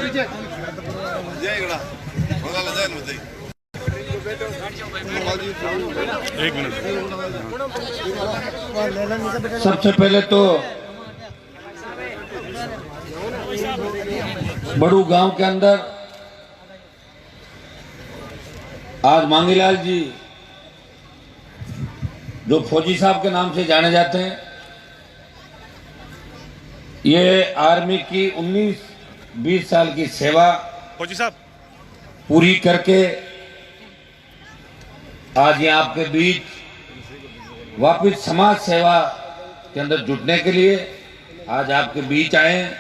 एक मिनट। सबसे पहले तो बड़ू गांव के अंदर आज मांगीलाल जी जो फौजी साहब के नाम से जाने जाते हैं, ये आर्मी की 19-20 साल की सेवा फौजी साहब पूरी करके आज ये आपके बीच वापस समाज सेवा के अंदर जुटने के लिए आज आपके बीच आए।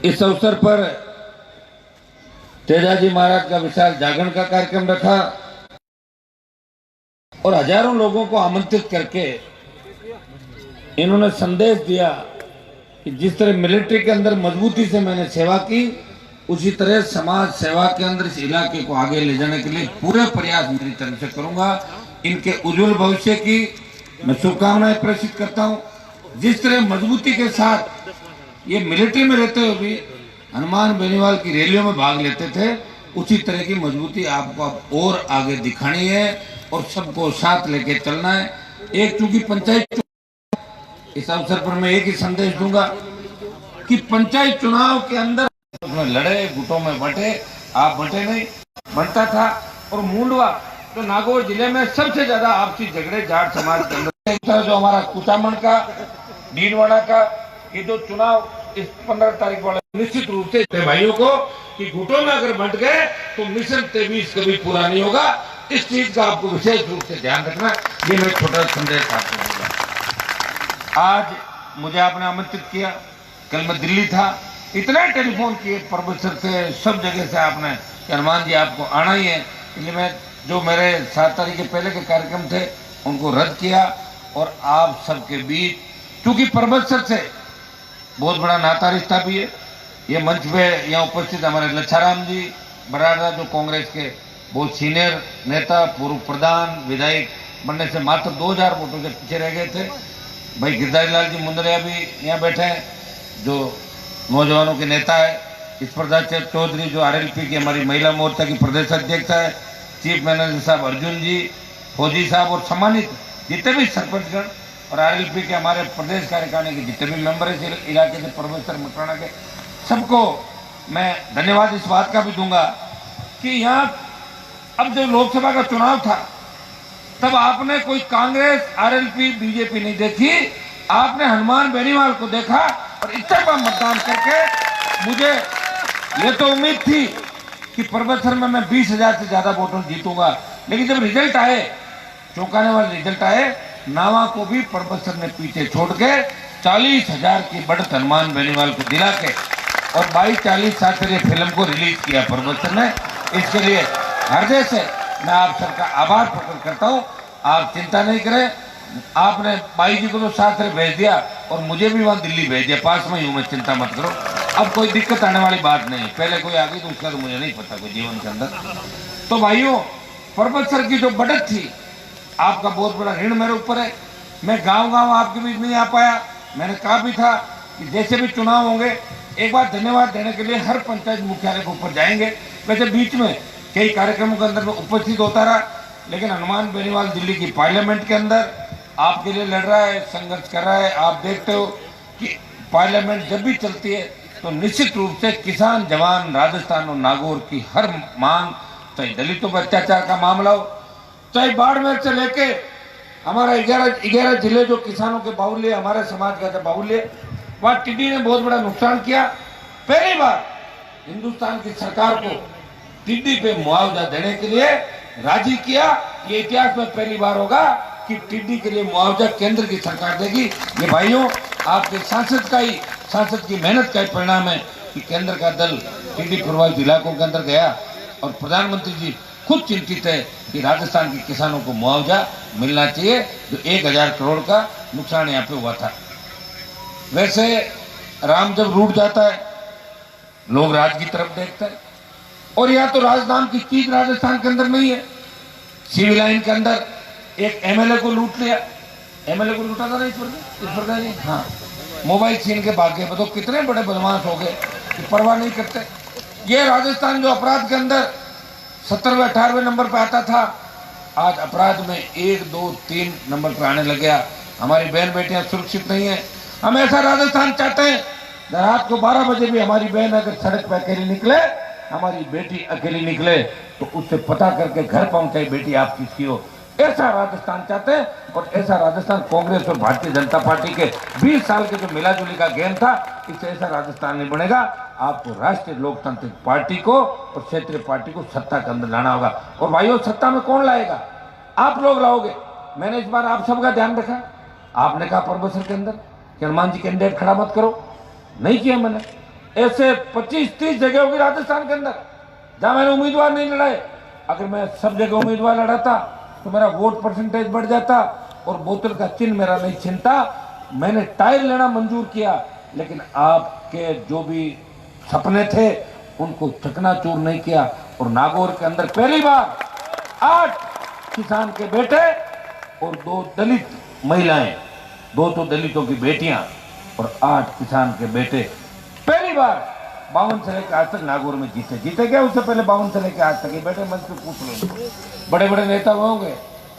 इस अवसर पर तेजाजी महाराज का विशाल जागरण का कार्यक्रम रखा और हजारों लोगों को आमंत्रित करके इन्होंने संदेश दिया कि जिस तरह मिलिट्री के अंदर मजबूती से मैंने सेवा की, उसी तरह समाज सेवा के अंदर इस इलाके को आगे ले जाने के लिए पूरे प्रयास मेरी तरफ से करूंगा। इनके उज्जवल भविष्य की मैं शुभकामनाएं प्रेषित करता हूं। जिस तरह मजबूती के साथ ये मिलिट्री में रहते हुए भी हनुमान बेनीवाल की रैलियों में भाग लेते थे, उसी तरह की मजबूती आपको अब और आगे दिखानी है और सबको साथ लेके चलना है। एक चूंकि पंचायत, इस अवसर पर मैं एक ही संदेश दूंगा कि पंचायत चुनाव के अंदर उसमें लड़े, गुटों में बंटे, आप बंटे नहीं, बनता था। और मुंडवा तो नागौर जिले में सबसे ज्यादा आपसी झगड़े जाट समाज के अंदर, जो हमारा कुचामन का, डीनवाड़ा का, ये जो चुनाव इस 15 तारीख वाले निश्चित रूप से भाइयों को कि गुटों में अगर बंट गए तो मिशन 23 कभी पूरा नहीं होगा। इस चीज का आपको विशेष रूप से ध्यान रखना। ये मैं छोटा संदेश आपको दूंगा। आज मुझे आपने आमंत्रित किया, कल मैं दिल्ली था, इतना टेलीफोन किए प्रोफेसर से, सब जगह से आपने कि हनुमान जी आपको आना ही है। इसलिए मैं जो मेरे 7 तारीख के पहले के कार्यक्रम थे उनको रद्द किया और आप सबके बीच, क्योंकि प्रोफेसर से बहुत बड़ा नाता रिश्ता भी है। ये मंच पे यहाँ उपस्थित हमारे लच्छाराम जी बराड़ा, जो कांग्रेस के बहुत सीनियर नेता, पूर्व प्रधान, विधायक बनने से मात्र 2000 वोटों के पीछे रह गए थे। भाई गिरधारी लाल जी मुंदरिया भी यहाँ बैठे हैं, जो नौजवानों के नेता है। स्पर्धा चौधरी जो आरएलपी की हमारी महिला मोर्चा की प्रदेश अध्यक्ष है। चीफ मैनेजर साहब अर्जुन जी, फौजी साहब और सम्मानित जितने भी सरपंचगण और आरएलपी के हमारे प्रदेश कार्यकारिणी के जितने भी मेंबर है इस इलाके से, प्रोफेसर मकराना के, सबको मैं धन्यवाद इस बात का भी दूंगा कि यहाँ अब जब लोकसभा का चुनाव था तब आपने कोई कांग्रेस, आरएलपी, बीजेपी नहीं देखी, आपने हनुमान बेनीवाल को देखा और इतना मतदान करके मुझे ये तो उम्मीद थी कि प्रोफेसर में मैं 20,000 से ज्यादा वोटों जीतूंगा। लेकिन जब रिजल्ट आए, चौंकाने वाले रिजल्ट आए, नावा को भी प्रोफेसर ने पीछे छोड़ के 40,000 की बढ़त हनुमान बेनीवाल को दिला के और 22-40 फिल्म को रिलीज किया प्रोफेसर ने। इसके लिए हृदय से मैं आप सबका आभार प्रकट करता हूँ। आप चिंता नहीं करें, आपने भाई जी को तो साथ भेज दिया और मुझे भी वहां दिल्ली भेज दिया, पास में ही हूं मैं, चिंता मत करो। अब कोई दिक्कत आने वाली बात नहीं। पहले कोई आ गई तो उसका तो मुझे नहीं पता कोई जीवन के अंदर। तो भाइयों, प्रोफेसर की जो बढ़त थी, आपका बहुत बड़ा ऋण मेरे ऊपर है। मैं गांव गांव आपके बीच नहीं आ पाया। मैंने कहा भी था कि जैसे भी चुनाव होंगे एक बार धन्यवाद देने के लिए हर पंचायत मुख्यालय के ऊपर जाएंगे। वैसे बीच में कई कार्यक्रमों के अंदर मैं उपस्थित होता रहा, लेकिन हनुमान बेनीवाल दिल्ली की पार्लियामेंट के अंदर आपके लिए लड़ रहा है, संघर्ष कर रहा है। आप देखते हो कि पार्लियामेंट जब भी चलती है तो निश्चित रूप से किसान जवान राजस्थान और नागौर की हर मांग, चाहे दलितों पर अत्याचार का मामला हो, चाहे बाड़मेर से लेके हमारा 11 जिले जो किसानों के बाहुल्य, हमारे समाज का बाहुल्य, वहां टिड्डी ने बहुत बड़ा नुकसान किया। पहली बार हिंदुस्तान की सरकार को टिड्डी पे मुआवजा देने के लिए राजी किया। ये इतिहास में पहली बार होगा कि टिड्डी के लिए मुआवजा केंद्र की सरकार देगी। ये भाइयों, आपके सांसद की मेहनत का परिणाम है कि केंद्र का दल टिड्डी प्रभावित इलाकों के अंदर गया और प्रधानमंत्री जी खुद चिंतित है कि राजस्थान के किसानों को मुआवजा मिलना चाहिए, जो 1000 करोड़ का नुकसान यहाँ पे हुआ था। वैसे राम जब रूठ जाता है, लोग राज की तरफ देखते हैं, और यहाँ तो राज नाम की चीज राजस्थान के अंदर नहीं है। सिविल लाइन के अंदर एक एमएलए को लूट लिया, एमएलए को लूटा था ना इस पर नहीं, हाँ, मोबाइल छीन के भाग गए। बताओ कितने बड़े बदमाश हो गए। कि परवाह नहीं करते। ये राजस्थान जो अपराध के अंदर 17वें 18वें नंबर पर आता था, आज अपराध में 1 2 3 नंबर पर आने लग गया। हमारी बहन बेटियां सुरक्षित नहीं है। हम ऐसा राजस्थान चाहते हैं, रात को 12 बजे भी हमारी बहन अगर सड़क पर अकेली निकले, हमारी बेटी अकेली निकले, तो उससे पता करके घर पहुंचाई बेटी आप किसकी हो। ऐसा राजस्थान चाहते हैं। और ऐसा राजस्थान कांग्रेस और भारतीय जनता पार्टी के 20 साल के जो मिलाजुली का गेम था, इससे ऐसा राजस्थान नहीं बनेगा। आपको राष्ट्रीय लोकतांत्रिक पार्टी को और क्षेत्रीय पार्टी को सत्ता के अंदर लाना होगा। और भाइयों, सत्ता में कौन लाएगा? आप लोग लाओगे। मैंने इस बार आप सबका ध्यान रखा। आपने कहा परबसर के अंदर कि हनुमान जी कैंडिडेट खड़ा मत करो, नहीं किया मैंने। ऐसे 25-30 जगह होगी राजस्थान के अंदर जहां मैंने उम्मीदवार नहीं लड़ाए। अगर मैं सब जगह उम्मीदवार लड़ाता तो मेरा वोट परसेंटेज बढ़ जाता और बोतल का चिन्ह मेरा नहीं छिनता। मैंने टायर लेना मंजूर किया, लेकिन आपके जो भी सपने थे उनको चकनाचूर नहीं किया। और नागौर के अंदर पहली बार 8 किसान के बेटे और 2 दलित महिलाएं, 2 तो दलितों की बेटियां और 8 किसान के बेटे पहली बार 52 से लेकर आज तक नागौर में जीते क्या? उससे पहले 52 से लेकर आज तक ये बेटे मंच पे पूछ लो। बड़े बड़े नेता होंगे,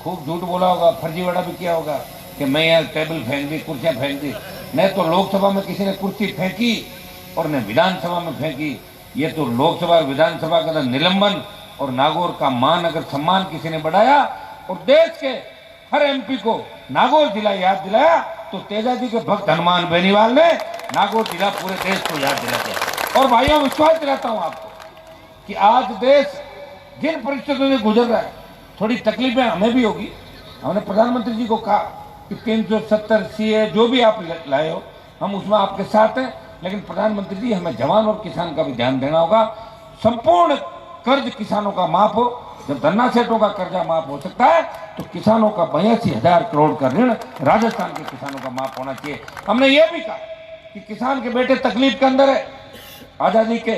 खूब झूठ बोला होगा, फर्जीवाड़ा भी किया होगा कि मैं यहाँ टेबल फेंक दी, कुर्सियां फेंक दी। नहीं तो लोकसभा में किसी ने कुर्सी फेंकी और न विधानसभा में फेंकी। ये तो लोकसभा और विधानसभा का निलंबन और नागौर का मान अगर सम्मान किसी ने बढ़ाया और देश के हर एमपी को नागौर जिला याद दिलाया, तो तेजाजी के भक्त हनुमान बेनीवाल ने नागौर जिला पूरे देश को याद दिला दिया। और भाइयों, विश्वास दिलाता हूं आपको कि आज देश जिन परिस्थितियों से गुजर रहा है, थोड़ी तकलीफें हमें भी होगी। हमने प्रधानमंत्री जी को कहा कि 370 सीए जो भी आप लाए हो, हम उसमें आपके साथ हैं, लेकिन प्रधानमंत्री जी हमें जवान और किसान का भी ध्यान देना होगा। संपूर्ण कर्ज किसानों का माफ हो। जब धन्ना सेठों का कर्जा माफ हो सकता है, तो किसानों का 82,000 करोड़ का ऋण राजस्थान के किसानों का माफ होना चाहिए। हमने ये भी कहा कि किसान के बेटे तकलीफ के अंदर है। आजादी के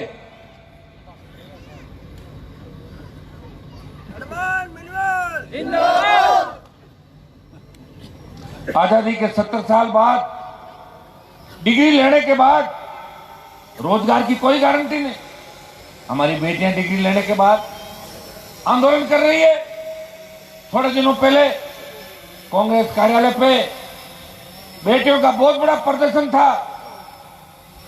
आजादी के 70 साल बाद, डिग्री लेने के बाद रोजगार की कोई गारंटी नहीं। हमारी बेटियां डिग्री लेने के बाद आंदोलन कर रही है। थोड़े दिनों पहले कांग्रेस कार्यालय पे बेटियों का बहुत बड़ा प्रदर्शन था।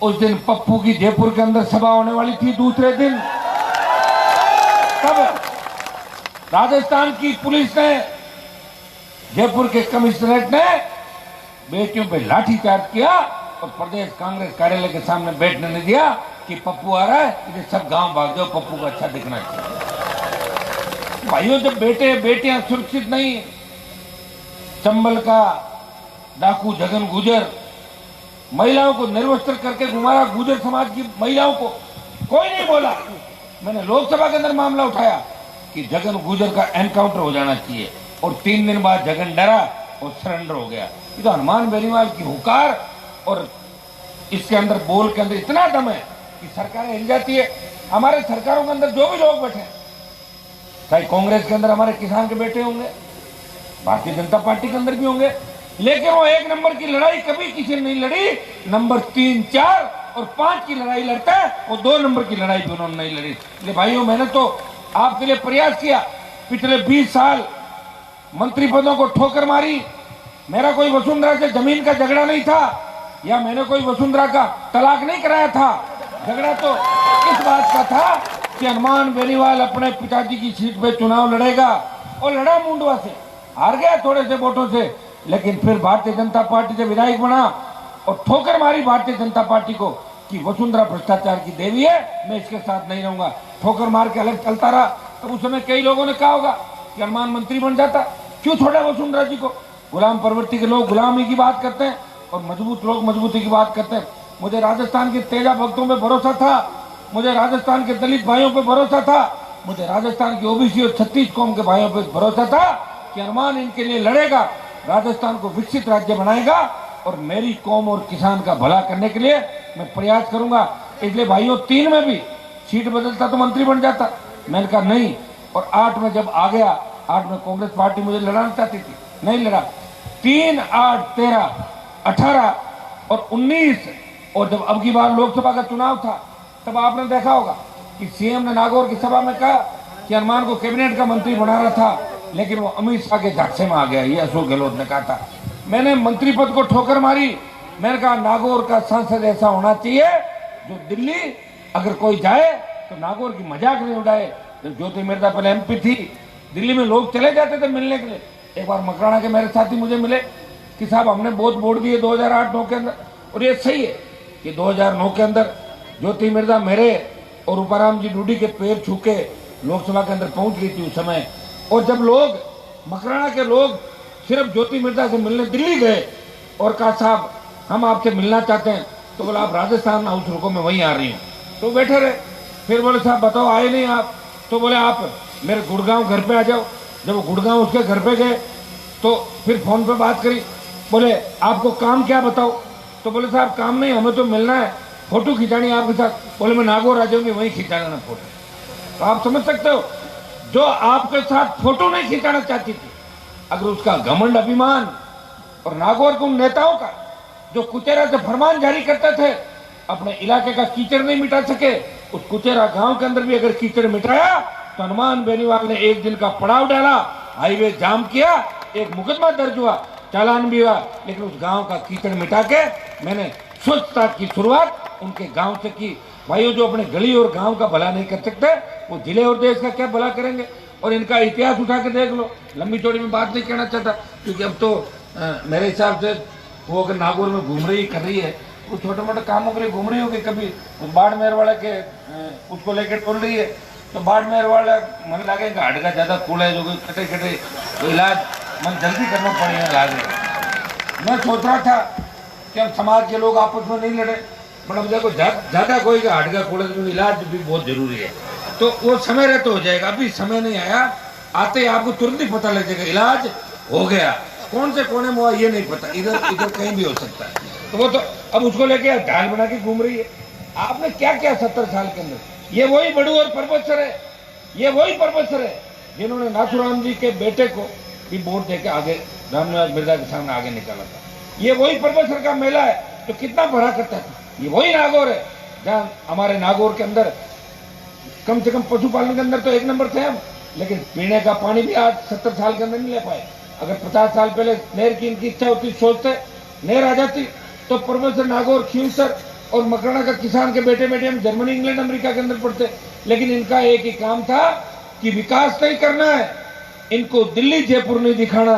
उस दिन पप्पू की जयपुर के अंदर सभा होने वाली थी। दूसरे दिन तब राजस्थान की पुलिस ने, जयपुर के कमिश्नरेट ने बेटियों पे लाठीचार्ज किया और प्रदेश कांग्रेस कार्यालय के सामने बैठने नहीं दिया कि पप्पू आ रहा है, इधर सब गांव भाग जाओ, पप्पू को अच्छा दिखना चाहिए। भाइयों, जब बेटे बेटियां सुरक्षित नहीं, चंबल का डाकू जगन गुजर महिलाओं को निर्वस्त्र करके घुमाया, गुजर समाज की महिलाओं को कोई नहीं बोला। मैंने लोकसभा के अंदर मामला उठाया कि जगन गुजर का एनकाउंटर हो जाना चाहिए, और 3 दिन बाद जगन डरा और सरेंडर हो गया। ये तो हनुमान बेनीवाल की हुकार और इसके अंदर बोल के अंदर इतना दम है कि सरकारें हिल जाती है। हमारे सरकारों के अंदर जो भी लोग बैठे, चाहे कांग्रेस के अंदर हमारे किसान के बेटे होंगे, भारतीय जनता पार्टी के अंदर भी होंगे, लेकिन वो 1 नंबर की लड़ाई कभी किसी ने नहीं लड़ी। नंबर 3, 4 और 5 की लड़ाई लड़ता है, और 2 नंबर की लड़ाई भी उन्होंने नहीं लड़ी। इसलिए भाइयों, मैंने तो आपके लिए प्रयास किया। पिछले 20 साल मंत्री पदों को ठोकर मारी। मेरा कोई वसुंधरा से जमीन का झगड़ा नहीं था, या मैंने कोई वसुंधरा का तलाक नहीं कराया था। झगड़ा तो इस बात का था कि हनुमान बेनीवाल अपने पिताजी की सीट पे चुनाव लड़ेगा, और लड़ा मुंडवा से, हार गया थोड़े से वोटों से, लेकिन फिर भारतीय जनता पार्टी से विधायक बना और ठोकर मारी भारतीय जनता पार्टी को कि वसुंधरा भ्रष्टाचार की देवी है, मैं इसके साथ नहीं रहूंगा। ठोकर मार के अलग चलता रहा। तो उस समय कई लोगों ने कहा होगा कि हनुमान मंत्री बन जाता, क्यों छोड़ा वसुंधरा जी को? गुलाम प्रवृत्ति के लोग गुलामी की बात करते हैं और मजबूत लोग मजबूती की बात करते हैं। मुझे राजस्थान के तेजा भक्तों पे भरोसा था, मुझे राजस्थान के दलित भाइयों पे भरोसा था, मुझे राजस्थान के ओबीसी और 36 कौम के भाइयों पे भरोसा था कि हनुमान इनके लिए लड़ेगा, राजस्थान को विकसित राज्य बनाएगा, और मेरी कौम और किसान का भला करने के लिए मैं प्रयास करूंगा। इसलिए भाइयों, 3 में भी सीट बदलता तो मंत्री बन जाता। मैंने कहा नहीं, और 8 में जब आ गया, 8 में कांग्रेस पार्टी मुझे लड़ाना चाहती थी, नहीं लड़ा। 3, 8, 13, 18 और 19, और जब अब की बार लोकसभा का चुनाव था तब आपने देखा होगा कि सीएम ने नागौर की सभा में कहा कि हनुमान को कैबिनेट का मंत्री बना रहा था, लेकिन वो अमित शाह के झांसे में आ गया, ये अशोक गहलोत ने कहा था। मैंने मंत्री पद को ठोकर मारी, मैंने कहा नागौर का सांसद ऐसा होना चाहिए जो दिल्ली अगर कोई जाए तो नागौर की मजाक नहीं उड़ाए। तो ज्योति मिर्जा पहले एमपी थी, दिल्ली में लोग चले जाते थे मिलने के लिए। एक बार मकराना के मेरे साथी मुझे मिले कि साहब हमने बहुत वोट दिए 2008-9 के अंदर, और ये सही है कि 2009 के अंदर ज्योति मिर्जा मेरे और रूपाराम जी डूडी के पैर छू के लोकसभा के अंदर पहुंच गई थी उस समय। और जब लोग मकराना के लोग सिर्फ ज्योति मिर्जा से मिलने दिल्ली गए और कहा साहब हम आपसे मिलना चाहते हैं, तो बोला आप राजस्थान हाउस रुको, मैं वहीं आ रही हूँ। तो बैठे रहे, फिर बोले साहब बताओ आए नहीं आप, तो बोले आप मेरे गुड़गांव घर पे आ जाओ। जब वो गुड़गांव उसके घर पे गए तो फिर फोन पे बात करी, बोले आपको काम क्या बताओ, तो बोले साहब काम नहीं, हमें तो मिलना है, फोटो खिंचानी है आपके साथ। बोले मैं नागौर आ जाऊंगी, वहीं खिंचा लेना फोटो। तो आप समझ सकते हो, जो आपके साथ फोटो नहीं खिंचाना चाहती थी, अगर उसका घमंड अभिमान और नागौर के उन नेताओं का जो कुचेरा से फरमान जारी करते थे, अपने इलाके का कीचड़ नहीं मिटा सके, उस कुचेरा गांव के अंदर भी अगर कीचड़ मिटाया तो हनुमान बेनीवाल ने एक दिन का पड़ाव डाला, हाईवे जाम किया, एक मुकदमा दर्ज हुआ, चालान भी हुआ, लेकिन उस गांव का कीचड़ मिटा के मैंने स्वच्छता की शुरुआत उनके गांव से की। भाइयों, जो अपने गली और गांव का भला नहीं कर सकते, वो जिले और देश का क्या भला करेंगे। और इनका इतिहास उठा के देख लो, लंबी चौड़ी में बात नहीं कहना चाहता, क्योंकि अब तो मेरे हिसाब से वो अगर नागौर में घूम रही कर रही है, वो छोटे मोटे कामों के लिए घूम रही होगी। कभी बाड़मेर वाले के उसको लेकर टोल रही है, तो बाड़मेर वाला मन लगेगा हड़का ज्यादा कूड़ा है, जो कटे कटे तो इलाज मन जल्दी करना पड़ेगा लागे। मैं सोच रहा था कि हम समाज के लोग आपस में नहीं लड़े, पर अब देखो ज्यादा कोई का हड़का कूड़ा तो इलाज भी बहुत जरूरी है, तो वो समय रहते हो जाएगा। अभी समय नहीं आया, आते ही आपको तुरंत ही पता लग जाएगा इलाज हो गया। कौन से कोने में हुआ ये नहीं पता, इधर इधर कहीं भी हो सकता है। तो वो तो अब उसको लेके ढाल बना के घूम रही है। आपने क्या किया 70 साल के अंदर? ये वही बड़ू और परमेश्वर है, ये वही परमेश्वर है जिन्होंने नाथुराम जी के बेटे को भी वोट देके आगे रामनिवास मिर्जा के सामने आगे निकाला था। ये वही परमेश्वर का मेला है तो कितना भरा करता था। ये वही नागौर है जहाँ हमारे नागौर के अंदर कम से कम पशुपालन के अंदर तो 1 नंबर थे हम, लेकिन पीने का पानी भी आज 70 साल के अंदर नहीं ले पाए। अगर 50 साल पहले नहर की इनकी इच्छा होती, सोचते नहर आ जाती, तो परमेश्वर नागौर खींवसर और मकराना का किसान के बेटे बेटे हम जर्मनी इंग्लैंड अमेरिका के अंदर पढ़ते। लेकिन इनका एक ही काम था कि विकास नहीं करना है, इनको दिल्ली जयपुर नहीं दिखाना।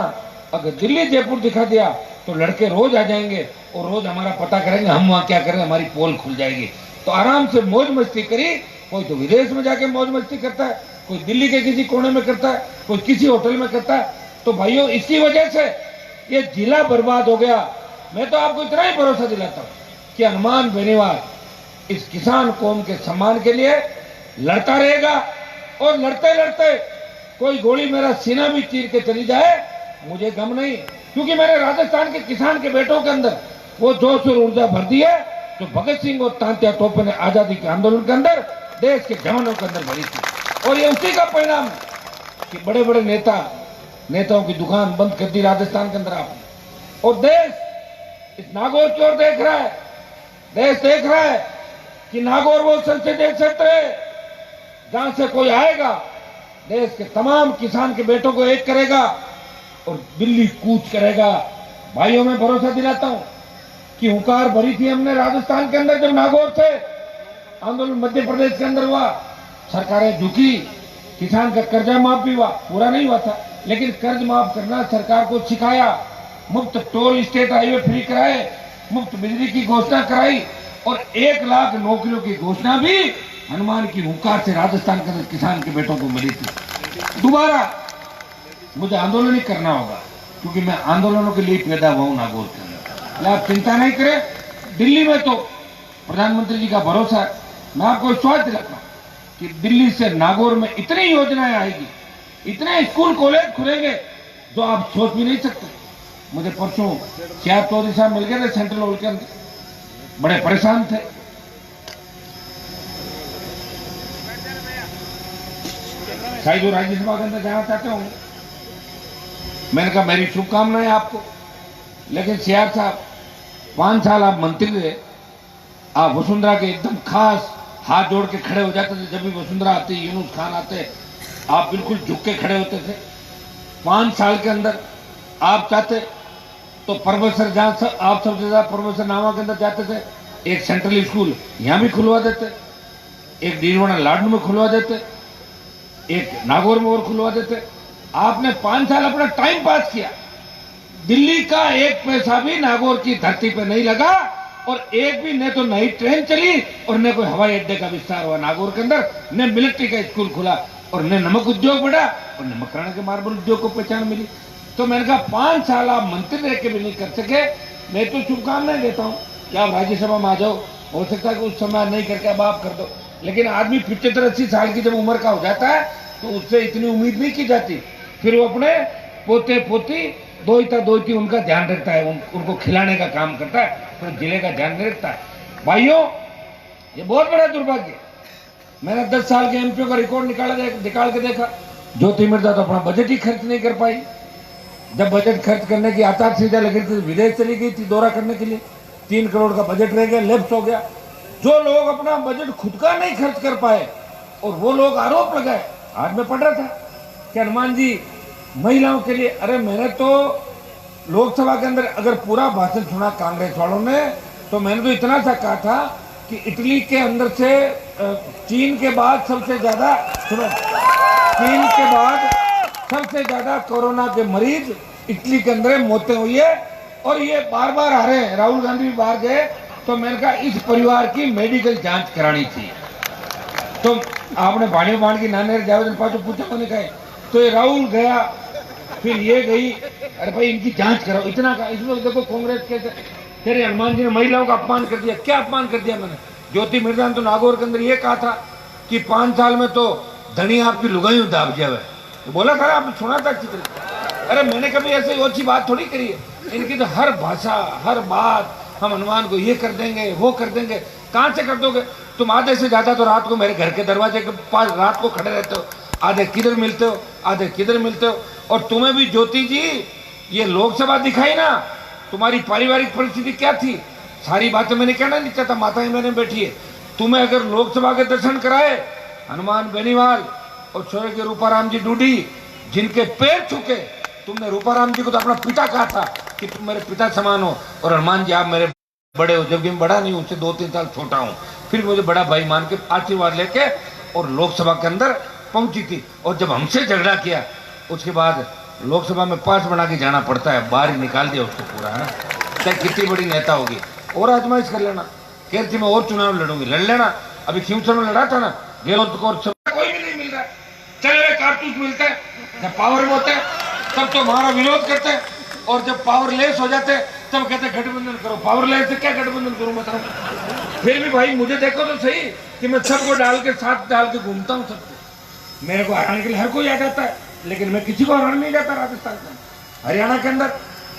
अगर दिल्ली जयपुर दिखा दिया तो लड़के रोज आ जाएंगे और रोज हमारा पता करेंगे, हम वहां क्या करें, हमारी पोल खुल जाएगी। तो आराम से मौज मस्ती करी। कोई तो विदेश में जाके मौज मस्ती करता है, कोई दिल्ली के किसी कोने में करता है, कोई किसी होटल में करता है। तो भाइयों, इसकी वजह से ये जिला बर्बाद हो गया। मैं तो आपको इतना ही भरोसा दिलाता हूं कि हनुमान बेनीवाल इस किसान कौम के सम्मान के लिए लड़ता रहेगा, और लड़ते लड़ते कोई गोली मेरा सीना भी चीर के चली जाए, मुझे गम नहीं, क्योंकि मैंने राजस्थान के किसान के बेटों के अंदर वो जोश और ऊर्जा भर दी है जो भगत सिंह और तांत्या टोपे ने आजादी के आंदोलन के अंदर देश के जवानों के अंदर भरी थी। और ये उसी का परिणाम है कि बड़े बड़े नेताओं की दुकान बंद कर दी राजस्थान के अंदर आपने। और देश इस नागौर की ओर देख रहा है, देश देख रहा है कि नागौर वो संसदीय क्षेत्र है जहां से कोई आएगा, देश के तमाम किसान के बेटों को एक करेगा और दिल्ली कूच करेगा। भाइयों, मैं भरोसा दिलाता हूं कि हुंकार भरी थी हमने राजस्थान के अंदर जब नागौर से आंदोलन मध्य प्रदेश के अंदर हुआ, सरकारें झुकी, किसान का कर्जा माफ भी हुआ, पूरा नहीं हुआ था, लेकिन कर्ज माफ करना सरकार को सिखाया, मुफ्त टोल स्टेट हाईवे फ्री कराए, मुफ्त बिजली की घोषणा कराई, और 1 लाख नौकरियों की घोषणा भी हनुमान की हुंकार से राजस्थान के अंदर किसान के बेटों को मिली थी। दोबारा मुझे आंदोलन ही करना होगा, क्योंकि मैं आंदोलनों के लिए पैदा हुआ हूं नागौर के अंदर। आप चिंता नहीं करें, दिल्ली में तो प्रधानमंत्री जी का भरोसा है। मैं आपको विश्वास दिलाता हूं कि दिल्ली से नागौर में इतनी योजनाएं आएगी, इतने स्कूल कॉलेज खुलेंगे जो आप सोच भी नहीं सकते। मुझे परसों सियाज चौधरी साहब मिल गए थे सेंट्रल हॉल के अंदर, बड़े परेशान थे। शायद जो राज्यसभा के अंदर जाना चाहते होंगे। मैंने कहा मेरी शुभकामनाएं आपको, लेकिन सियाज साहब 5 साल आप मंत्री रहे, आप वसुंधरा के एकदम खास हाथ जोड़ के खड़े हो जाते थे। जब भी वसुंधरा आती, यूनुस खान आते, आप बिल्कुल झुक के खड़े होते थे। 5 साल के अंदर आप चाहते तो प्रोफेसर जहां आप सबसे ज्यादा प्रोफेसर नामा के अंदर जाते थे, एक सेंट्रल स्कूल यहां भी खुलवा देते, एक डीरवाना लाडनू में खुलवा देते, एक नागौर में और खुलवा देते। आपने 5 साल अपना टाइम पास किया। दिल्ली का एक पैसा भी नागौर की धरती पे नहीं लगा और एक भी न तो नई ट्रेन चली और न कोई हवाई अड्डे का विस्तार हुआ नागौर के अंदर, न मिलिट्री का स्कूल खुला और न नमक उद्योग बढ़ा और न मकराना के मार्बल उद्योग को पहचान मिली। तो मैंने कहा 5 साल आप मंत्री रह के भी नहीं कर सके। मैं तो शुभकामनाएं देता हूं कि आप राज्यसभा में आ जाओ, हो सकता है कि उस समय नहीं करके अब आप कर दो। लेकिन आदमी 75-80 साल की जब उम्र का हो जाता है तो उससे इतनी उम्मीद नहीं की जाती। फिर वो अपने पोते पोती दोहिती उनका ध्यान रखता है, उनको खिलाने का काम करता है, फिर जिले का ध्यान नहीं रखता है। भाइयों, ये बहुत बड़ा दुर्भाग्य है। मैंने 10 साल के एमपीओ का रिकॉर्ड निकाल के देखा। ज्योति मिर्जा तो अपना बजट ही खर्च नहीं कर पाई। जब बजट खर्च करने की आचार संहिता लगी थी, विदेश चली गई थी दौरा करने के लिए, 3 करोड़ का बजट रह गया, लैप्स हो गया। जो लोग अपना बजट खुद का नहीं खर्च कर पाए और वो लोग आरोप लगाए। आज मैं पढ़ रहा था कि हनुमान जी महिलाओं के लिए, अरे मैंने तो लोकसभा के अंदर अगर पूरा भाषण सुना कांग्रेस वालों ने, तो मैंने तो इतना सा कहा था कि इटली के अंदर से चीन के बाद सबसे ज्यादा कोरोना के मरीज इटली के अंदर मौतें हुई है और ये बार बार आ रहे हैं। राहुल गांधी भी बाहर गए तो मैंने कहा इस परिवार की मेडिकल जांच करानी थी। तो आपने भाड़ियों बाढ़ की नाने जावेदन पाचो पूछा मैंने कहा, तो ये राहुल गया फिर ये गई, अरे भाई इनकी जांच कराओ, इतना का। इसमें देखो कांग्रेस कैसे, फिर हनुमान जी ने महिलाओं का अपमान कर दिया। क्या अपमान कर दिया मैंने? ज्योति मिर्जा ने तो नागौर के अंदर ये कहा था कि 5 साल में तो धनी आपकी लुगाई दाब जावे, तो बोला था, आपने सुना था चित्र। अरे मैंने कभी ऐसे अच्छी बात थोड़ी करी है। इनकी तो हर भाषा, हर बात, हम हनुमान को ये कर देंगे, वो कर देंगे। कहां से कर दोगे? तुम आधे से ज्यादा तो रात को मेरे घर के दरवाजे के पास रात को खड़े रहते हो, आधे किधर मिलते हो, आधे किधर मिलते हो। और तुम्हें भी ज्योति जी ये लोकसभा दिखाई ना, तुम्हारी पारिवारिक परिस्थिति क्या थी, सारी बातें मैंने कहना नहीं चाहता, माताएं मैंने बैठी है। तुम्हें अगर लोकसभा के दर्शन कराए हनुमान बेनीवाल और स्वर्गीय रूपाराम जी डूडी, जिनके पैर छूके तुमने रूपाराम जी को तो अपना पिता कहा था कि तुम मेरे पिता समान हो, और हनुमान जी आप मेरे बड़े हो, जबकि मैं बड़ा नहीं हूं, उससे 2-3 साल छोटा हूं, फिर मुझे बड़ा भाई मान के आशीर्वाद लेके और लोकसभा के अंदर पहुंची थी। और जब हमसे झगड़ा किया उसके बाद लोकसभा में पास बना के जाना पड़ता है, बाहर ही निकाल दिया उसको पूरा, है चाहे कितनी बड़ी नेता होगी। और आजमाइश कर लेना, कहती मैं और चुनाव लड़ूंगी, लड़ लेना। अभी खिंवसर में लड़ा था ना, गहलोत को कोई भी नहीं मिल रहा है, चले कारतूस मिलते हैं, जब पावर में होते हैं तब तो हमारा विरोध करते हैं, और जब पावरलेस हो जाते हैं तब कहते हैं गठबंधन करो। पावरलेस से क्या गठबंधन करूं बताओ? फिर भी भाई मुझे देखो तो सही कि मैं सबको डाल के साथ डाल के घूमता हूं सबको। मेरे को हराने के लिए हर कोई आ जाता है, लेकिन मैं किसी को हराने नहीं जाता। राजस्थान में, हरियाणा के अंदर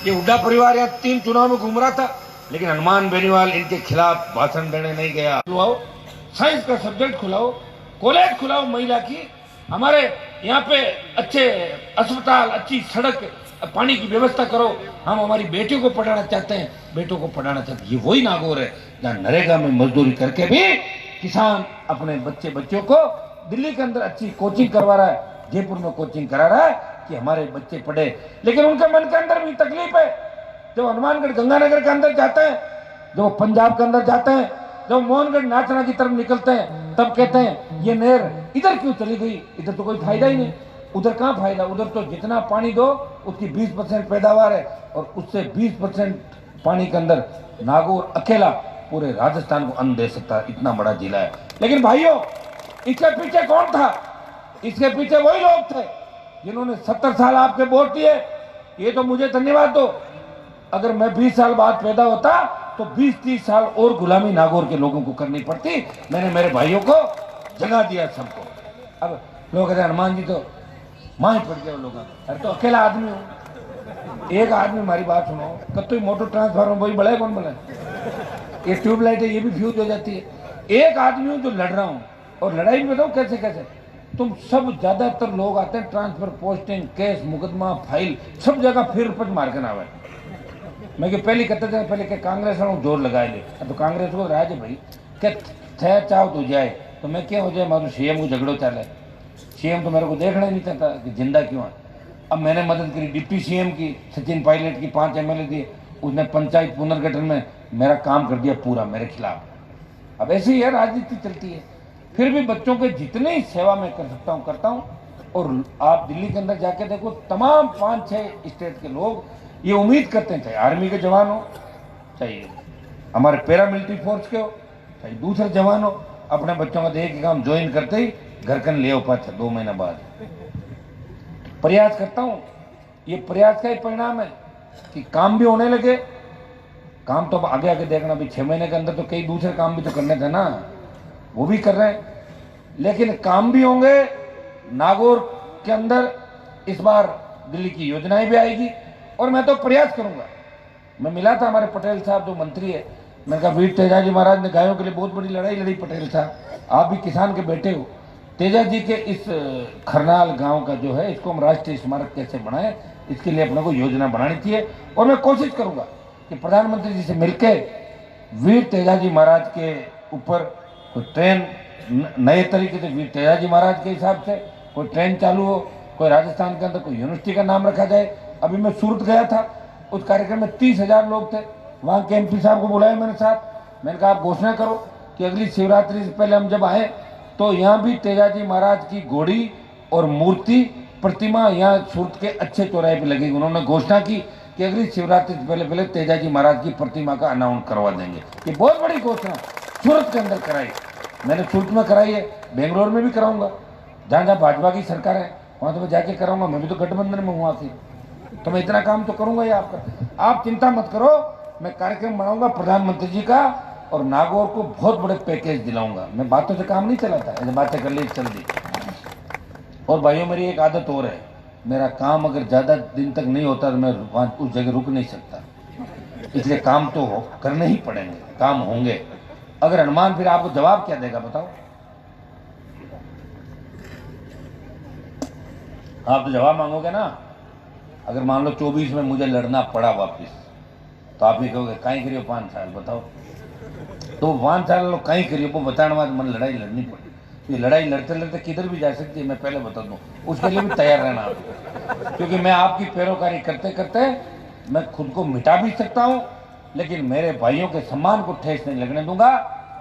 ये हुड्डा परिवार या 3 चुनाव में घूम रहा था, लेकिन हनुमान बेनीवाल इनके खिलाफ भाषण देने नहीं गया। खुलाओ साइंस का सब्जेक्ट, खुलाओ कॉलेज, खुलाओ महिला की। हमारे यहाँ पे अच्छे अस्पताल, अच्छी सड़क, पानी की व्यवस्था करो। हम हमारी बेटियों को पढ़ाना चाहते हैं, बेटों को पढ़ाना चाहते हैं। ये वही नागौर है जहाँ नरेगा में मजदूरी करके भी किसान अपने बच्चों को दिल्ली के अंदर अच्छी कोचिंग करवा रहा है, जयपुर में कोचिंग करा रहा है कि हमारे बच्चे पढ़े। लेकिन उनके मन के अंदर भी तकलीफ है। जब हनुमानगढ़ गंगानगर के अंदर जाते हैं, जब पंजाब के अंदर जाते हैं, जब मोहनगढ़ नाचना की तरफ निकलते हैं, तब कहते हैं ये नहर इधर क्यों चली गई, इधर तो कोई फायदा ही नहीं। उधर कहाँ फायदा? उधर तो जितना पानी दो उसकी 20% पैदावार है, और उससे 20% पानी के अंदर नागौर अकेला पूरे राजस्थान को अन्न दे सकता है, इतना बड़ा जिला है। लेकिन भाइयों, इसके पीछे कौन था? इसके पीछे वही लोग थे जिन्होंने 70 साल आपके वोट दिए। ये तो मुझे धन्यवाद दो। अगर मैं 20 साल बाद पैदा होता तो 20-30 साल और गुलामी नागौर के लोगों को करनी पड़ती। मैंने मेरे भाइयों को जगा दिया सबको। अब लोग कहते हनुमान जी तो मां पड़ गया लोग। अरे तो अकेला आदमी हूँ, एक आदमी, हमारी बात सुनो, कत्तो मोटर ट्रांसफार्मर वही बड़ा है, कौन बड़ा है? ये ट्यूबलाइट है, ये भी फ्यूज हो जाती है। एक आदमी हूँ जो लड़ रहा हूँ, और लड़ाई में बताऊँ कैसे कैसे। तुम सब ज्यादातर लोग आते हैं ट्रांसफर, पोस्टिंग, केस, मुकदमा, फाइल, सब जगह फिर पच मार के ना आवे। मैं कि पहले कहते थे, पहले के कांग्रेस वालों जोर लगाए ले, तो कांग्रेस को राज है भाई, कि थे चाहो तो जाए, तो मैं क्या हो जाए, मारू सीएम को झगड़ो चले, सीएम तो मेरे को देखना ही नहीं चाहता कि जिंदा क्यों है। अब मैंने मदद करी डिप्टी सीएम की, सचिन पायलट की, 5 MLA दिए, उसने पंचायत पुनर्गठन में मेरा काम कर दिया पूरा मेरे खिलाफ। अब ऐसे ही है, राजनीति चलती है। फिर भी बच्चों के जितने सेवा मैं कर सकता हूँ करता हूँ। और आप दिल्ली के अंदर जाके देखो, तमाम 5-6 स्टेट के लोग ये उम्मीद करते थे, आर्मी के जवान हो, चाहिए हमारे पैरामिलिट्री फोर्स के हो, चाहे दूसरे जवान हो, अपने बच्चों का देख के काम ज्वाइन करते ही घर कन ले पाते 2 महीना बाद। प्रयास करता हूँ, ये प्रयास का ही परिणाम है कि काम भी होने लगे। काम तो अब आगे आगे देखना, भी 6 महीने के अंदर तो कई दूसरे काम भी तो करने थे ना, वो भी कर रहे हैं, लेकिन काम भी होंगे। नागौर के अंदर इस बार दिल्ली की योजनाएं भी आएगी और मैं तो प्रयास करूंगा। मैं मिला था हमारे पटेल साहब जो मंत्री है, मैंने कहा वीर तेजाजी महाराज ने गायों के लिए बहुत बड़ी लड़ाई लड़ी, पटेल साहब आप भी किसान के बेटे हो, तेजाजी के इस खरनाल गांव का जो है, इसको हम राष्ट्रीय स्मारक कैसे बनाएं, इसके लिए अपने को योजना बनानी चाहिए। और मैं कोशिश करूंगा कि प्रधानमंत्री जी से मिलकर वीर तेजाजी महाराज के ऊपर कोई ट्रेन नए तरीके से, वीर तेजाजी महाराज के हिसाब से कोई ट्रेन चालू हो, कोई राजस्थान के अंदर कोई यूनिवर्सिटी का नाम रखा जाए। अभी मैं सूरत गया था, उस कार्यक्रम में 30,000 लोग थे, वहाँ के MP साहब को बुलाया मैंने साथ, मैंने कहा आप घोषणा करो कि अगली शिवरात्रि से पहले हम जब आए तो यहाँ भी तेजाजी महाराज की घोड़ी और मूर्ति प्रतिमा यहाँ सूरत के अच्छे चौराहे पे लगेगी। उन्होंने घोषणा की कि अगली शिवरात्रि से पहले तेजाजी महाराज की प्रतिमा का अनाउंस करवा देंगे। ये बहुत बड़ी घोषणा सूरत के अंदर कराई, मैंने सूरत में कराई है, बेंगलोर में भी कराऊंगा, जहाँ जहाँ भाजपा की सरकार है वहाँ तो मैं जाके कराऊंगा। मैं भी तो गठबंधन में हूँ आखिर, तो मैं इतना काम तो करूंगा ही आपका। आप चिंता मत करो, मैं कार्यक्रम बनाऊंगा प्रधानमंत्री जी का और नागौर को बहुत बड़े पैकेज दिलाऊंगा। मैं बातों से काम नहीं चलाता, ऐसे बातें कर ली चल दी। और भाइयों मेरी एक आदत और है, मेरा काम अगर ज़्यादा दिन तक नहीं होता तो मैं उस जगह रुक नहीं सकता, इसलिए काम तो करने ही पड़ेंगे, काम होंगे। अगर हनुमान फिर आपको जवाब क्या देगा बताओ? आप तो जवाब मांगोगे ना। अगर मान लो 24 में मुझे लड़ना पड़ा वापस, तो आप ही कहोगे कहीं करियो 5 साल, बताओ तो 5 साल लोग कहीं करियो, वो बताने बाद मन लड़ाई लड़नी पड़ी। ये लड़ाई लड़ते लड़ते किधर भी जा सकती है, मैं पहले बता दूं, उसके लिए भी तैयार रहना आपको, क्योंकि मैं आपकी पैरोकारी करते करते मैं खुद को मिटा भी सकता हूं, लेकिन मेरे भाइयों के सम्मान को ठेस नहीं लगने दूंगा।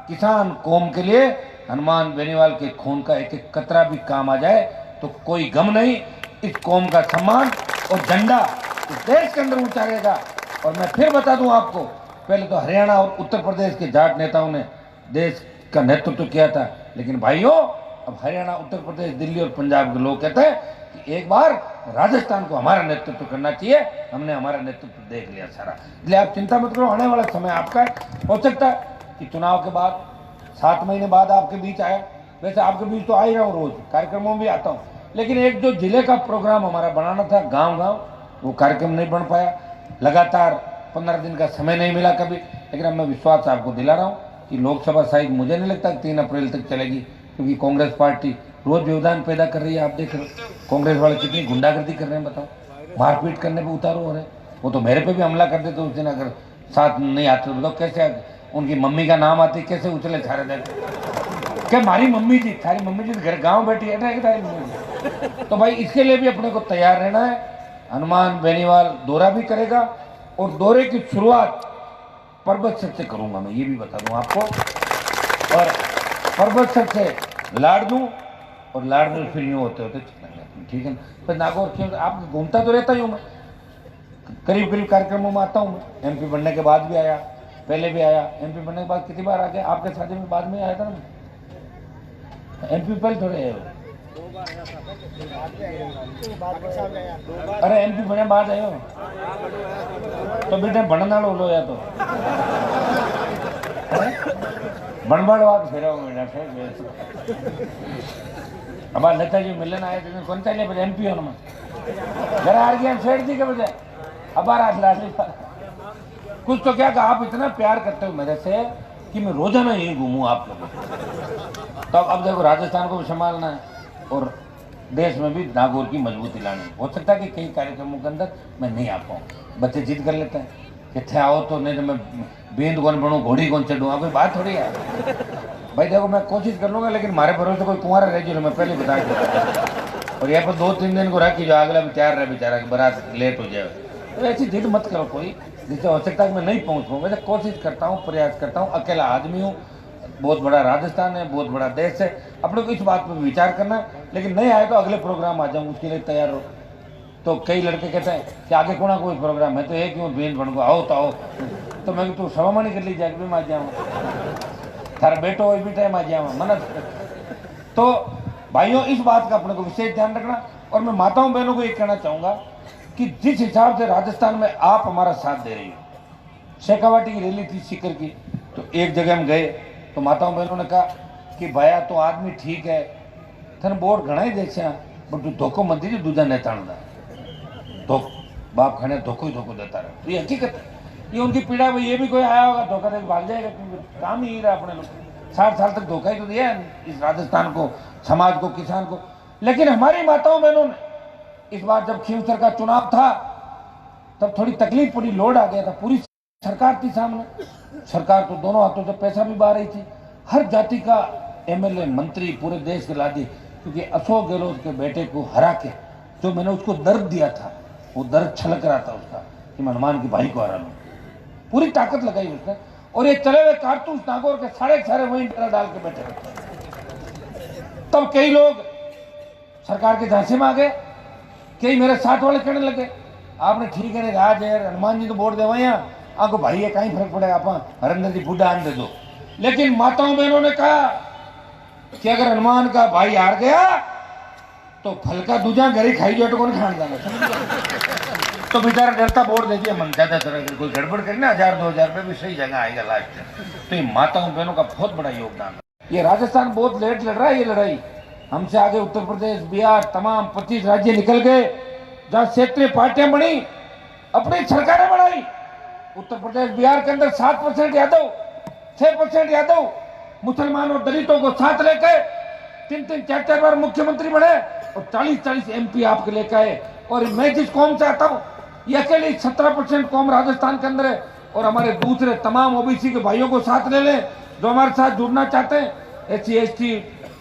किसान कौम के लिए हनुमान बेनीवाल के खून का एक एक कतरा भी काम आ जाए तो कोई गम नहीं। इस कौम का सम्मान और झंडा इस देश के अंदर ऊंचा रहेगा। और मैं फिर बता दूं आपको, पहले तो हरियाणा और उत्तर प्रदेश के जाट नेताओं ने देश का नेतृत्व किया था, लेकिन भाइयों अब हरियाणा, उत्तर प्रदेश, दिल्ली और पंजाब के लोग कहते हैं कि एक बार राजस्थान को हमारा नेतृत्व करना चाहिए, हमने हमारा नेतृत्व देख लिया सारा। इसलिए आप चिंता मत करो, आने वाला समय आपका है। हो सकता है कि चुनाव के बाद 7 महीने बाद आपके बीच आया, वैसे आपके बीच तो आ ही रहा हूँ, रोज कार्यक्रमों में भी आता हूँ, लेकिन एक जो जिले का प्रोग्राम हमारा बनाना था गांव गांव, वो कार्यक्रम नहीं बन पाया। लगातार 15 दिन का समय नहीं मिला कभी, लेकिन अब मैं विश्वास आपको दिला रहा हूँ कि लोकसभा शायद मुझे नहीं लगता 3 अप्रैल तक चलेगी, क्योंकि कांग्रेस पार्टी रोज व्यवधान पैदा कर रही है। आप देख रहे हो कांग्रेस वाले कितनी गुंडागर्दी कर रहे हैं, बताओ, मारपीट करने पे उतारू हो रहे हैं। वो तो मेरे पे भी हमला कर देते उस दिन, अगर साथ नहीं आते तो बताओ कैसे, उनकी मम्मी का नाम आती कैसे उछले सारे दिन, क्या मारी मम्मी जी, थारी मम्मी जी घर गाँव बैठी है थारी मम्मी जी। तो भाई इसके लिए भी अपने को तैयार रहना है। हनुमान बेनीवाल दौरा भी करेगा और दौरे की शुरुआत पर्वत सर से करूंगा, मैं ये भी बता दूं आपको, और पर्वत सर से लाड़ दूं और लाड़ में फिर यूँ होते होते ठीक है। पर नागौर क्यों आप घूमता तो रहता ही हूँ मैं, करीब करीब कार्यक्रमों में आता हूँ मैं। MP बनने के बाद भी आया, पहले भी आया, MP बनने के बाद कितनी बार आ गया, आपके शादी में बाद में आया था ना, MP पहले थोड़े, अरे MP बने बाद आयो तो बेटे बनना लो या तो बनबाड़ बात फिर अब नेताजी मिलन आए थे कौन चाहिए MP होना में घर आ गया सेठ जी के बजाय अब लाडली कुछ तो क्या आप इतना प्यार करते हो मेरे से कि मैं रोजाना यही घूमूं आप लोगों को। तो अब देखो राजस्थान को भी संभालना है और देश में भी नागौर की मजबूती लानी। हो सकता है कि कई कार्यक्रमों के अंदर मैं नहीं आ पाऊँ, बच्चे जिद कर लेते हैं कि थे आओ तो नहीं तो मैं बेंद कौन बनूँ घोड़ी कौन चढ़ूँ। अब बात थोड़ी है भाई। देखो मैं कोशिश कर लूँगा, लेकिन हमारे भरोसे कोई कुंवारा रह जो, मैं पहले बता दूँ। और यहाँ पर 2-3 दिन को रखी जो अगला भी तैयार रहे बेचारा कि बारात लेट हो जाए। तो ऐसी जिद मत करो कोई, जिससे हो सकता है मैं नहीं पहुँच पाऊँ। वैसे कोशिश करता हूँ, प्रयास करता हूँ। अकेला आदमी हूँ, बहुत बड़ा राजस्थान है, बहुत बड़ा देश है, अपने को इस बात पर विचार करना। लेकिन नहीं आए तो अगले प्रोग्राम आ जाऊँ, उसके लिए तैयार हो। तो कई लड़के कहते हैं कि आगे कोना कोई प्रोग्राम है तो एक क्यों बेन बन को आओ तो आओ। तो मैं तो सवामणी कर ली जाए मैं आ जाऊँ, थारा बेटो भी टाइम आ जाऊँ मन। तो भाइयों इस बात का अपने को विशेष ध्यान रखना। और मैं माताओं बहनों को ये कहना चाहूँगा कि जिस हिसाब से राजस्थान में आप हमारा साथ दे रही हो, शेखावाटी की रैली थी सीकर की, तो एक जगह हम गए तो माताओं बहनों ने कहा कि भाया तो आदमी ठीक है, थन बोर घना ही देखे बट तू धोखो मत दीजिए दूजा नहीं ताणदा। बाप खाने धोखो ही धोखो देता रहे, तो ये हकीकत है, ये उनकी पीड़ा। में ये भी कोई आया होगा धोखा देकर भाग जाएगा, क्योंकि काम ही रहा अपने लोग। 60 साल तक धोखा ही तो दिया है इस राजस्थान को, समाज को, किसान को। लेकिन हमारी माताओं बहनों ने इस बार जब खींवसर का चुनाव था तब थोड़ी तकलीफ पड़ी, लोड आ गया था। पूरी सरकार थी सामने, सरकार तो दोनों हाथों से पैसा भी बहा रही थी, हर जाति का एमएलए मंत्री पूरे देश के ला दिए। क्योंकि अशोक गहलोत के बेटे को हरा के जो मैंने उसको दर्द दिया था, वो दर्द छलक रहा था उसका कि मैं हनुमान के भाई को हरा लूं। पूरी ताकत लगाई उसने। और ये चले हुए कारतूस नागौर के सारे वहीं डरा डाल के बैठे रहते। तब कई लोग सरकार के झांसे में आ गए, कई मेरे साथ वाले कहने लगे आपने ठीक है राज है हनुमान जी तो वोट देवा यहाँ आपको भाई है कहीं फर्क पड़ेगा, आप हरिंदर जी बूढ़ा आन दे दो। लेकिन माताओं बहनों ने कहा कि अगर हनुमान का भाई हार गया तो फल का दूजा घर ही खाई जो तो कौन खान जाना। तो बेचारा डरता वोट दे दिया मन, ज्यादातर कोई गड़बड़ करना 1000-2000 रुपये भी सही जगह आएगा लास्ट में। तो ये माताओं बहनों का बहुत बड़ा योगदान है। ये राजस्थान बहुत लेट लड़ रहा है ये लड़ाई, हमसे आगे उत्तर प्रदेश, बिहार, तमाम 25 राज्य निकल गए जहां क्षेत्रीय पार्टियां बनी, अपनी सरकारें बनाई। उत्तर प्रदेश, बिहार के अंदर 7% यादव, 6% यादव, मुसलमान और दलितों को साथ लेकर 3-3, 4-4 बार मुख्यमंत्री बने और 40-40 MP आपके लेकर आए। और मैं जिस कौम से आता हूँ ये अकेले 17% कौम राजस्थान के अंदर है। और हमारे दूसरे तमाम ओबीसी के भाइयों को साथ ले लें जो हमारे साथ जुड़ना चाहते हैं, SC ST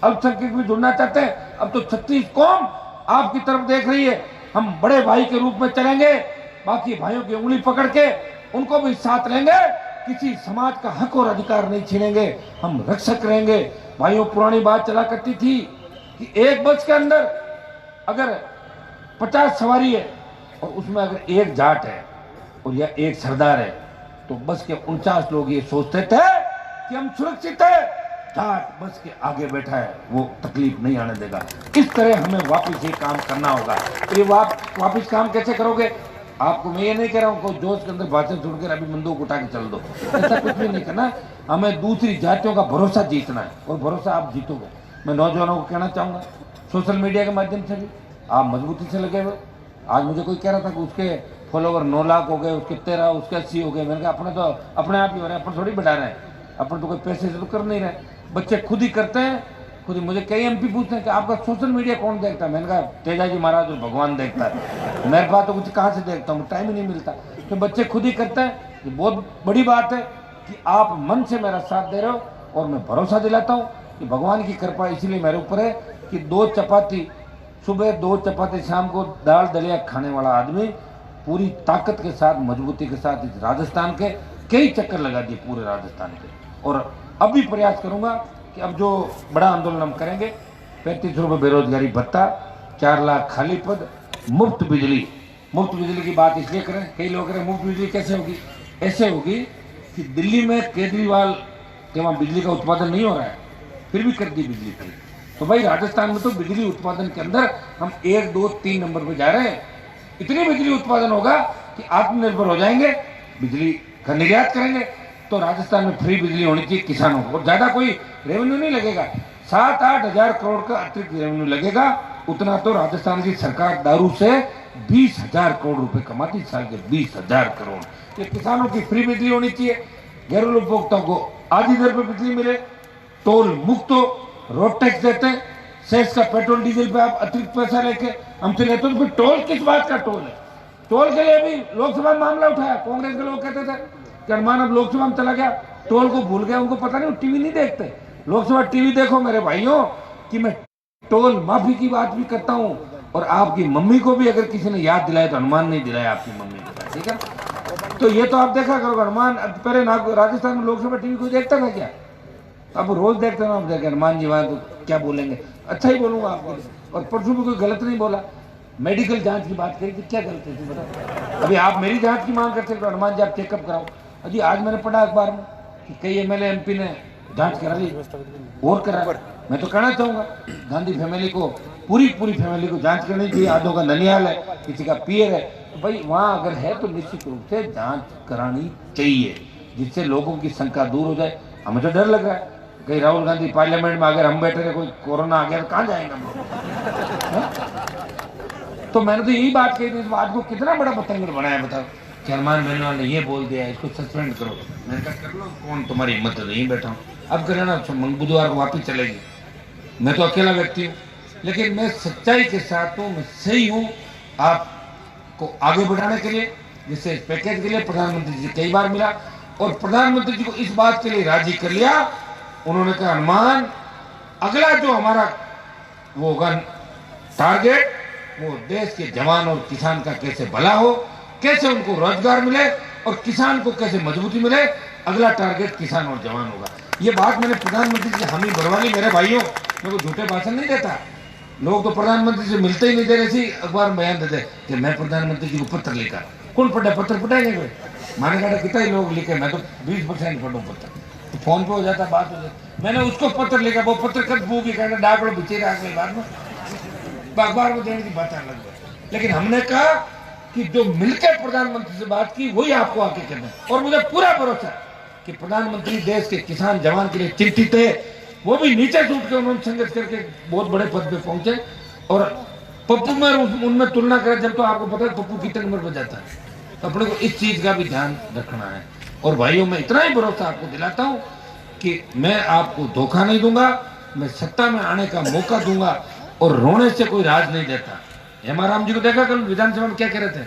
अल्पसंख्यक भी जुड़ना चाहते हैं। अब तो 36 कौम आपकी तरफ देख रही है। हम बड़े भाई के रूप में चलेंगे, बाकी भाइयों की उंगली पकड़ के उनको भी साथ लेंगे, किसी समाज का हक और अधिकार नहीं छीनेंगे, हम रक्षक रहेंगे। भाइयों पुरानी बात चला करती थी कि एक बस के अंदर अगर 50 सवारी है और उसमें अगर एक जाट है और या एक सरदार है तो बस के 49 लोग ये सोचते थे कि हम सुरक्षित है, जाट बस के आगे बैठा है वो तकलीफ नहीं आने देगा। इस तरह हमें वापस ये काम करना होगा। तो ये वापस काम कैसे करोगे? आपको मैं ये नहीं कह रहा हूँ कोई जोश के अंदर भाषण छोड़कर अभी बंदूक उठा के चल दो, ऐसा कुछ भी नहीं करना। हमें दूसरी जातियों का भरोसा जीतना है और भरोसा आप जीतोगे। मैं नौजवानों को कहना चाहूँगा सोशल मीडिया के माध्यम से भी आप मजबूती से लगे हुए। आज मुझे कोई कह रहा था कि उसके फॉलोवर 9 लाख हो गए, उसके 13, उसके 80 हो गए। मैंने कहा अपने तो अपने आप ही हो रहे हैं, अपन थोड़ी बढ़ा रहे हैं, अपन तो कोई पैसे से तो कर नहीं रहे। बच्चे खुद ही करते हैं, खुद ही। मुझे कई MP पूछते हैं कि आपका सोशल मीडिया कौन देखता है? मैंने कहा तेजाजी महाराज और भगवान देखता है, मेरे पास तो कुछ कहाँ से देखता हूँ, टाइम ही नहीं मिलता। तो बच्चे खुद ही करते हैं। ये बहुत बड़ी बात है कि आप मन से मेरा साथ दे रहे हो और मैं भरोसा दिलाता हूँ कि भगवान की कृपा इसीलिए मेरे ऊपर है कि 2 चपाती सुबह, 2 चपाती शाम को, दाल दलिया खाने वाला आदमी पूरी ताकत के साथ, मजबूती के साथ इस राजस्थान के कई चक्कर लगा दिए पूरे राजस्थान के। और अब भी प्रयास करूंगा कि अब जो बड़ा आंदोलन हम करेंगे, 35 रुपये बेरोजगारी भत्ता, 4 लाख खाली पद, मुफ्त बिजली। मुफ्त बिजली की बात इसलिए करें, कई लोग कह रहे हैं मुफ्त बिजली कैसे होगी? ऐसे होगी कि दिल्ली में केजरीवाल के वहाँ बिजली का उत्पादन नहीं हो रहा है, फिर भी कर दी बिजली फ्री। तो भाई राजस्थान में तो बिजली उत्पादन के अंदर हम 1, 2, 3 नंबर पर जा रहे हैं। इतनी बिजली उत्पादन होगा कि आत्मनिर्भर हो जाएंगे, बिजली का निर्यात करेंगे। तो राजस्थान में फ्री बिजली होनी चाहिए किसानों को, और ज्यादा कोई रेवेन्यू नहीं लगेगा। 7-8 हजार करोड़ का अतिरिक्त रेवेन्यू लगेगा। उतना तो राजस्थान की सरकार दारू से 20,000 करोड़ रुपए कमाती, साल के 20,000 करोड़। ये किसानों की फ्री बिजली होनी चाहिए, घरेलू उपभोक्ताओं को आधी दर पर बिजली मिले, टोल मुक्त हो, रोड टैक्स देते हैं, सेस का पेट्रोल डीजल पे आप अतिरिक्त पैसा लेके हमसे लेते हो, तो फिर टोल किस बात का टोल है? टोल के लिए भी लोकसभा में मामला उठाया। कांग्रेस के लोग कहते थे कि हनुमान अब लोकसभा में चला गया, टोल को भूल गया, उनको पता नहीं, वो टीवी नहीं देखते। लोकसभा टीवी देखो मेरे भाइयों, कि मैं टोल माफी की बात भी करता हूं, और आपकी मम्मी को भी अगर किसी ने याद दिलाया तो हनुमान नहीं दिलाया आपकी मम्मी को, ठीक है। तो ये तो आप देखा करो, हनुमान पहले राजस्थान में लोकसभा टीवी कोई देखता था क्या? अब रोज देखते ना, आप देखे हनुमान जी वहां तो क्या बोलेंगे, अच्छा ही बोलूंगा आपके लिए। और परसों भी कोई गलत नहीं बोला, मेडिकल जांच की बात करी थी, क्या गलत है बता? अभी आप मेरी जांच की मांग करते तो हनुमान जी आप चेकअप कराओ। अभी आज मैंने पढ़ा अखबार में कि कई एमएलए एमपी ने जांच करा ली और करा। मैं तो कहना चाहूंगा गांधी फैमिली को, पूरी फैमिली को जांच करनी चाहिए। आधों का ननिहाल है, किसी का पियर है, तो भाई वहां अगर है तो निश्चित रूप से जांच करानी चाहिए, जिससे लोगों की शंका दूर हो जाए। हमें तो डर लग रहा है कहीं राहुल गांधी पार्लियामेंट में अगर हम बैठे रहे, कोई कोरोना आ गया तो कहां जाएंगे हम लोग? तो मैंने तो यही बात कही थी, इस बात को कितना बड़ा बतंगड़ बनाया बताओ कि हनुमान बेनीवाल ने ये बोल दिया, इसको सस्पेंड करो। मैंने कहा कर लो, कौन तुम्हारी हिम्मत है, नहीं बैठा हूँ। अब कर लेना, बुधवार को वापिस चलेगी। मैं तो अकेला व्यक्ति हूँ, लेकिन मैं सच्चाई के साथ हूँ, मैं सही हूँ आपको आगे बढ़ाने के लिए। जिससे इस पैकेज के लिए प्रधानमंत्री जी कई बार मिला और प्रधानमंत्री जी को इस बात के लिए राजी कर लिया। उन्होंने कहा हनुमान अगला जो हमारा वो होगा टारगेट, वो देश के जवान और किसान का कैसे भला हो, कैसे उनको रोजगार मिले और किसान को कैसे मजबूती मिले, अगला टारगेट किसान और जवान होगा। ये बात मैंने प्रधानमंत्री जी हामी भरवा ली। मेरे भाइयों, मैं को झूठे भाषण नहीं देता। लोग तो प्रधानमंत्री से मिलते ही नहीं दे रहे थे, अखबार में बयान देते कि मैं प्रधानमंत्री जी को पत्र लिखा। कौन पढ़ा? पत्र पढ़ाएंगे कोई? माने कहा कितना ही लोग लिखे, मैं तो 20% पढ़ूं पत्र, तो फोन पे हो जाता, बात हो जाती। मैंने उसको पत्र लिखा, वो पत्र कद बू की कहना डाक लो बिचे बाद में अखबार में देने की बात अलग है। लेकिन हमने कहा कि जो मिलकर प्रधानमंत्री से बात की वही आपको आके करना है। और मुझे पूरा भरोसा कि प्रधानमंत्री देश के किसान जवान के लिए चिंतित है। वो भी नीचे टूट के उन्होंने संघर्ष करके बहुत बड़े पद पे पहुंचे। और पप्पू में उनमें तुलना करें जब, तो आपको पता है पप्पू कितने नंबर पर जाता है। तो अपने को इस चीज का भी ध्यान रखना है। और भाइयों, मैं इतना ही भरोसा आपको दिलाता हूं कि मैं आपको धोखा नहीं दूंगा, मैं सत्ता में आने का मौका दूंगा और रोने से कोई राज नहीं देता। हेमाराम जी को देखा कल विधानसभा में क्या कह रहे थे,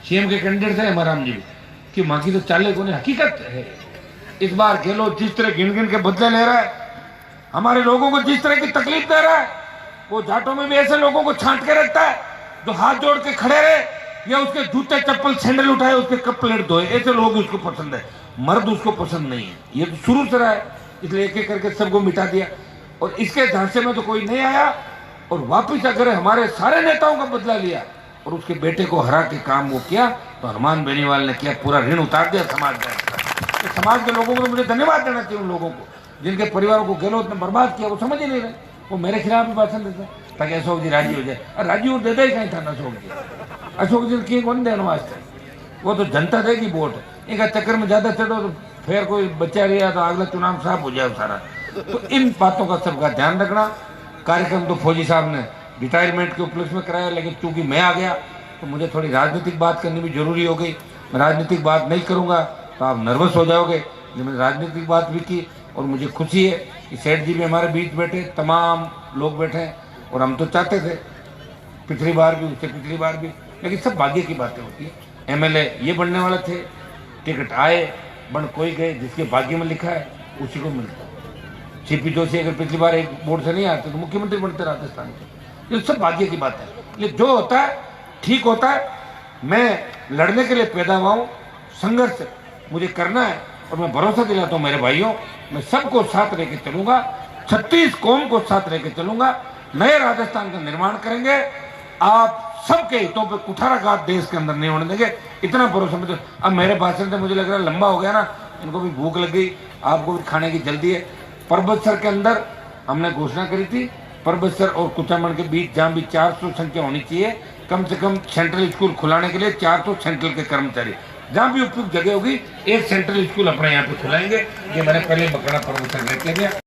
सीएम के कैंडिडेट थे हेमाराम जी, कि मां की तो चाले को नहीं, हकीकत है। इस बार गहलोत जिस तरह गिन गिन के बदले ले रहा है, हमारे लोगों को जिस तरह की तकलीफ दे रहा है, वो जाटों में भी ऐसे लोगों को छांट के रखता है जो हाथ जोड़ के खड़े रहे या उसके जूते चप्पल सैंडल उठाए उसके कप प्लेट धोए, ऐसे लोग उसको पसंद है। मर्द उसको पसंद नहीं है। ये तो शुरू से रहा है, इसलिए एक एक करके सबको मिटा दिया। और इसके झांसे में तो कोई नहीं आया। और वापिस अगर हमारे सारे नेताओं का बदला लिया और उसके बेटे को हरा के काम वो किया, तो हनुमान बेनीवाल ने किया, पूरा ऋण उतार दिया समाज का। तो समाज के लोगों को तो मुझे धन्यवाद देना चाहिए, उन लोगों को जिनके परिवारों को गहलोत ने बर्बाद किया। वो समझ ही नहीं रहे, वो मेरे खिलाफ भी भाषण देते ताकि अशोक जी राजी हो जाए। और राजी वो देता ही कहीं था अशोक जी। अशोक जी की कौन देने वास्ते, वो तो जनता देगी वोट। इनका चक्कर में ज्यादा चढ़ो तो फिर कोई बच्चा रहा तो अगला चुनाव साफ हो जाए सारा। तो इन बातों का सबका ध्यान रखना। कार्यक्रम तो फौजी साहब ने रिटायरमेंट के उपलक्ष्य में कराया, लेकिन चूंकि मैं आ गया तो मुझे थोड़ी राजनीतिक बात करनी भी जरूरी हो गई। मैं राजनीतिक बात नहीं करूंगा तो आप नर्वस हो जाओगे, लेकिन मैंने राजनीतिक बात भी की। और मुझे खुशी है कि सेठ जी भी हमारे बीच बैठे, तमाम लोग बैठे। और हम तो चाहते थे पिछली बार भी, उससे पिछली बार भी, लेकिन सब भाग्य की बातें होती है। एमएलए ये बनने वाले थे, टिकट आए, बन कोई गए, जिसके भाग्य में लिखा है उसी को मिलता है। सीपी जोशी अगर पिछली बार एक बोर्ड से नहीं आते तो मुख्यमंत्री बनते राजस्थान के। ये सब भाग्य की बात है। ये जो होता है ठीक होता है। मैं लड़ने के लिए पैदा हुआ हूँ, संघर्ष मुझे करना है। और मैं भरोसा दिलाता हूँ मेरे भाइयों, मैं सबको साथ लेके चलूंगा, 36 कौम को साथ लेके चलूंगा। नए राजस्थान का निर्माण करेंगे। आप सबके हितों पे कुठाराघात देश के अंदर नहीं होने देंगे, इतना भरोसा मुझे। अब मेरे भाषण से मुझे लग रहा है लंबा हो गया ना, इनको भी भूख लग गई, आपको भी खाने की जल्दी है। परबतसर के अंदर हमने घोषणा करी थी, परबतसर और कुचामन के बीच जहां भी 400 संख्या होनी चाहिए, कम से कम सेंट्रल स्कूल खुलाने के लिए 400 सेंट्रल के कर्मचारी, जहां भी उपयुक्त जगह होगी एक सेंट्रल स्कूल अपने यहाँ पे खुलाएंगे। ये मैंने पहले बकरा परबतसर लेके गया।